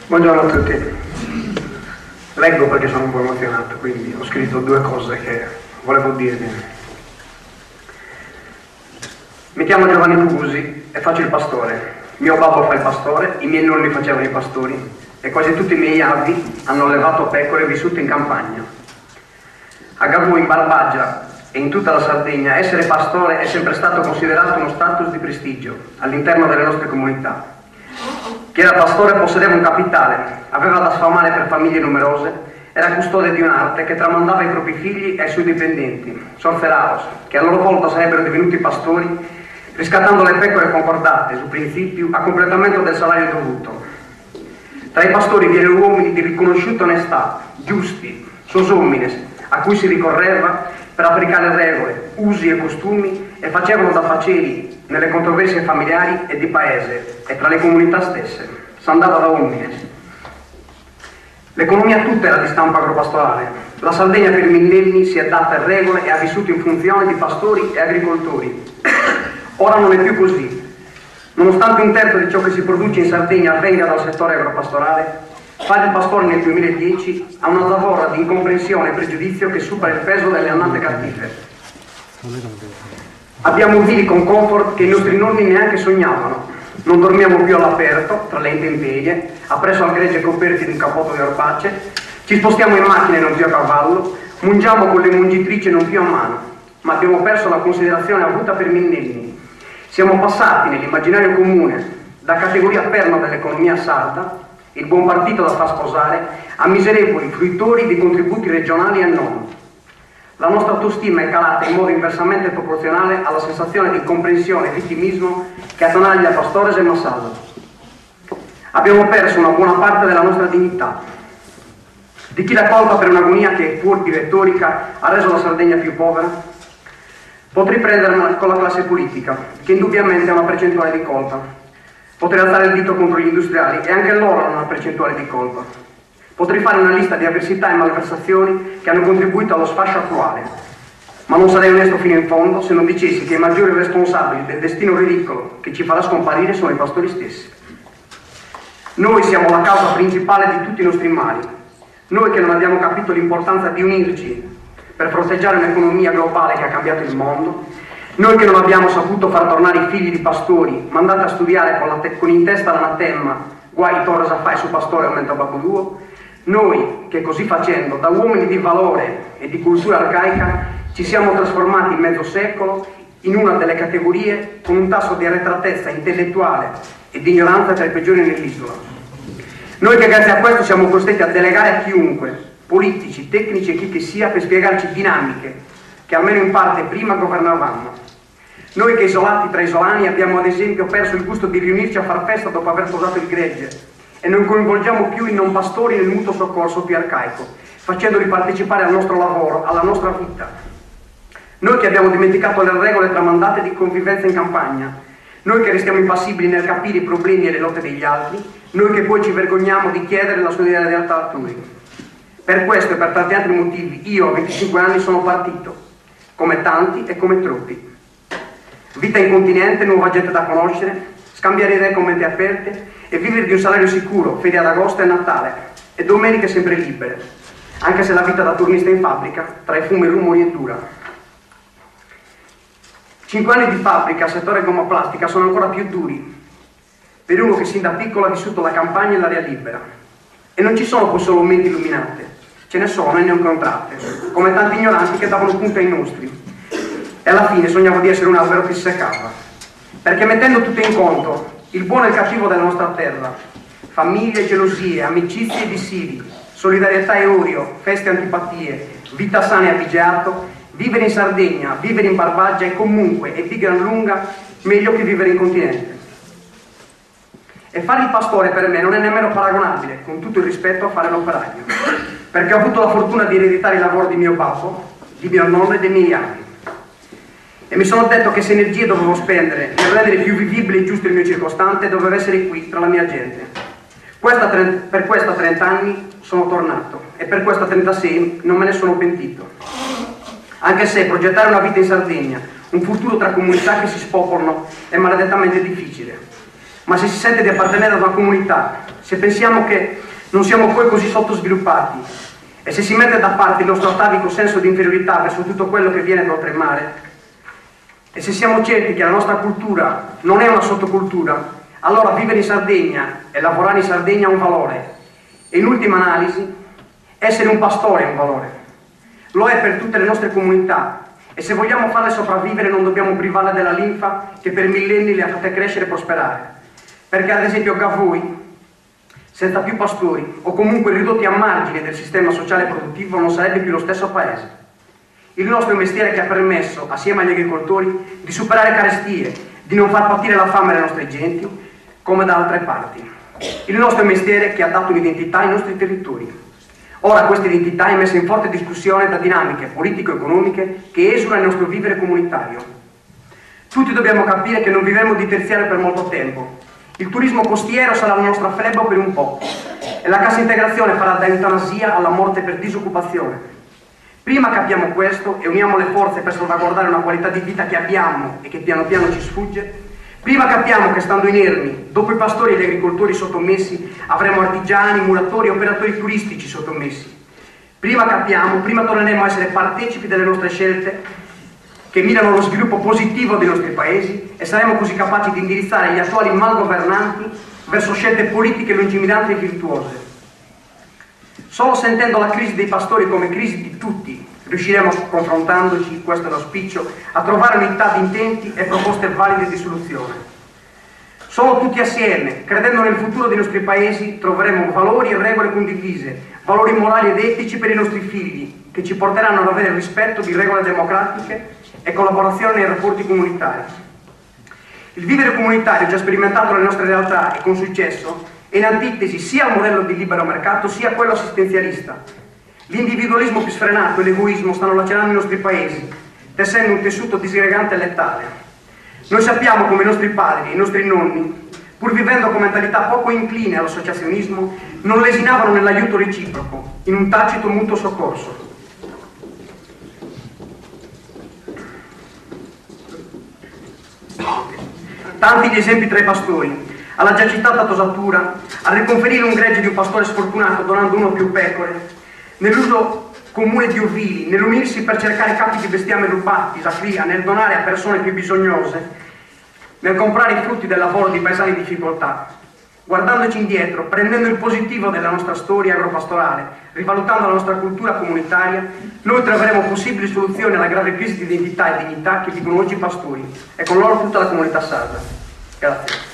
Buongiorno a tutti. Leggo perché sono un po' emozionato, quindi ho scritto due cose che volevo dirvi. Mi chiamo Giovanni Pugusi e faccio il pastore. Mio babbo fa il pastore, i miei nonni facevano i pastori e quasi tutti i miei avi hanno allevato pecore vissute in campagna. A Gavù, in Barbagia e in tutta la Sardegna, essere pastore è sempre stato considerato uno status di prestigio all'interno delle nostre comunità. Chi era pastore possedeva un capitale, aveva da sfamare per famiglie numerose, era custode di un'arte che tramandava ai propri figli e ai suoi dipendenti, sorceraros, che a loro volta sarebbero divenuti pastori, riscattando le pecore concordate su principio a completamento del salario dovuto. Tra i pastori vi erano uomini di riconosciuta onestà, giusti, sos homines, a cui si ricorreva per applicare regole, usi e costumi e facevano da faceri nelle controversie familiari e di paese e tra le comunità stesse. S'andava da homines. L'economia tutta era di stampo agropastorale. La Sardegna per millenni si è data a regole e ha vissuto in funzione di pastori e agricoltori. Ora non è più così. Nonostante un terzo di ciò che si produce in Sardegna venga dal settore agropastorale, fare il pastore nel 2010 ha una zavorra di incomprensione e pregiudizio che supera il peso delle annate cattive. Abbiamo vili con comfort che i nostri nonni neanche sognavano. Non dormiamo più all'aperto, tra le intemperie, appresso al gregge coperti di un cappotto di orpacce, ci spostiamo in macchina e non più a cavallo, mungiamo con le mungitrici e non più a mano, ma abbiamo perso la considerazione avuta per millenni. Siamo passati nell'immaginario comune da categoria perno dell'economia sarda, il buon partito da far sposare, a miserevoli fruitori di contributi regionali e non. La nostra autostima è calata in modo inversamente proporzionale alla sensazione di incomprensione e vittimismo che attanaglia Pastores e Massallo. Abbiamo perso una buona parte della nostra dignità. Di chi la colpa per un'agonia che, fuori di retorica, ha reso la Sardegna più povera? Potrei prenderla con la classe politica, che indubbiamente ha una percentuale di colpa. Potrei alzare il dito contro gli industriali e anche loro hanno una percentuale di colpa. Potrei fare una lista di avversità e malversazioni che hanno contribuito allo sfascio attuale, ma non sarei onesto fino in fondo se non dicessi che i maggiori responsabili del destino ridicolo che ci farà scomparire sono i pastori stessi. Noi siamo la causa principale di tutti i nostri mali, noi che non abbiamo capito l'importanza di unirci per fronteggiare un'economia globale che ha cambiato il mondo, noi che non abbiamo saputo far tornare i figli di pastori mandati a studiare con in testa l'anatema guai torres a fai su pastore aumenta babuduo, noi che così facendo da uomini di valore e di cultura arcaica ci siamo trasformati in mezzo secolo in una delle categorie con un tasso di arretratezza intellettuale e di ignoranza tra i peggiori nell'isola. Noi che grazie a questo siamo costretti a delegare a chiunque, politici, tecnici e chi che sia, per spiegarci dinamiche che almeno in parte prima governavamo. Noi che isolati tra isolani abbiamo ad esempio perso il gusto di riunirci a far festa dopo aver posato il gregge e non coinvolgiamo più i non pastori nel mutuo soccorso più arcaico, facendoli partecipare al nostro lavoro, alla nostra vita. Noi che abbiamo dimenticato le regole tramandate di convivenza in campagna, noi che restiamo impassibili nel capire i problemi e le lotte degli altri, noi che poi ci vergogniamo di chiedere la solidarietà altrui. Per questo e per tanti altri motivi io a 25 anni sono partito, come tanti e come troppi. Vita in continente, nuova gente da conoscere, scambiare idee con mente aperte e vivere di un salario sicuro, ferie ad agosto e Natale, e domeniche sempre libere, anche se la vita da turnista in fabbrica, tra i fumi, rumori è dura. 5 anni di fabbrica, settore gomma plastica, sono ancora più duri, per uno che sin da piccolo ha vissuto la campagna e l'aria libera. E non ci sono poi solo menti illuminate, ce ne sono e ne ho incontrate, come tanti ignoranti che davano punto ai nostri. E alla fine sognavo di essere un albero che si seccava, perché mettendo tutto in conto, il buono e il cattivo della nostra terra, famiglie, gelosie, amicizie e dissidi, solidarietà e odio, feste e antipatie, vita sana e abbigiato, vivere in Sardegna, vivere in Barbagia è comunque e di gran lunga meglio che vivere in continente. E fare il pastore per me non è nemmeno paragonabile, con tutto il rispetto, a fare l'operaio, perché ho avuto la fortuna di ereditare il lavoro di mio babbo, di mio nonno e dei miei anni. E mi sono detto che se energie dovevo spendere per rendere più vivibile e giusto il mio circostante, doveva essere qui, tra la mia gente. Per questo a 30 anni sono tornato e per questo a 36 non me ne sono pentito. Anche se progettare una vita in Sardegna, un futuro tra comunità che si spopolano, è maledettamente difficile. Ma se si sente di appartenere ad una comunità, se pensiamo che non siamo poi così sottosviluppati e se si mette da parte il nostro atavico senso di inferiorità verso tutto quello che viene da oltremare, e se siamo certi che la nostra cultura non è una sottocultura, allora vivere in Sardegna e lavorare in Sardegna ha un valore. E in ultima analisi, essere un pastore è un valore. Lo è per tutte le nostre comunità e se vogliamo farle sopravvivere non dobbiamo privarle della linfa che per millenni le ha fatte crescere e prosperare. Perché ad esempio Gavoi, senza più pastori o comunque ridotti a margine del sistema sociale e produttivo, non sarebbe più lo stesso paese. Il nostro mestiere che ha permesso, assieme agli agricoltori, di superare carestie, di non far patire la fame alle nostre genti, come da altre parti. Il nostro mestiere che ha dato un'identità ai nostri territori. Ora questa identità è messa in forte discussione da dinamiche politico-economiche che esulano il nostro vivere comunitario. Tutti dobbiamo capire che non vivremo di terziario per molto tempo. Il turismo costiero sarà la nostra flebo per un po' e la cassa integrazione farà da eutanasia alla morte per disoccupazione. Prima capiamo questo e uniamo le forze per salvaguardare una qualità di vita che abbiamo e che piano piano ci sfugge, prima capiamo che stando inermi, dopo i pastori e gli agricoltori sottomessi, avremo artigiani, muratori e operatori turistici sottomessi. Prima capiamo, prima torneremo a essere partecipi delle nostre scelte che mirano allo sviluppo positivo dei nostri paesi e saremo così capaci di indirizzare gli attuali malgovernanti verso scelte politiche lungimiranti e virtuose. Solo sentendo la crisi dei pastori come crisi di tutti, riusciremo, confrontandoci, questo è l'auspicio, a trovare unità di intenti e proposte valide di soluzione. Solo tutti assieme, credendo nel futuro dei nostri paesi, troveremo valori e regole condivise, valori morali ed etici per i nostri figli, che ci porteranno ad avere il rispetto di regole democratiche e collaborazione nei rapporti comunitari. Il vivere comunitario, già sperimentato nelle nostre realtà e con successo, è in antitesi sia al modello di libero mercato sia a quello assistenzialista. L'individualismo più sfrenato e l'egoismo stanno lacerando i nostri paesi, tessendo un tessuto disgregante e letale. Noi sappiamo come i nostri padri e i nostri nonni, pur vivendo con mentalità poco incline all'associazionismo, non lesinavano nell'aiuto reciproco, in un tacito mutuo soccorso. Tanti gli esempi tra i pastori, alla già citata tosatura, al riconferire un gregge di un pastore sfortunato donando uno o più pecore, nell'uso comune di ovili, nell'unirsi per cercare capi di bestiame rubati, sacria, nel donare a persone più bisognose, nel comprare i frutti del lavoro di paesani in difficoltà. Guardandoci indietro, prendendo il positivo della nostra storia agropastorale, rivalutando la nostra cultura comunitaria, noi troveremo possibili soluzioni alla grave crisi di identità e dignità che vivono oggi i pastori e con loro tutta la comunità sarda. Grazie.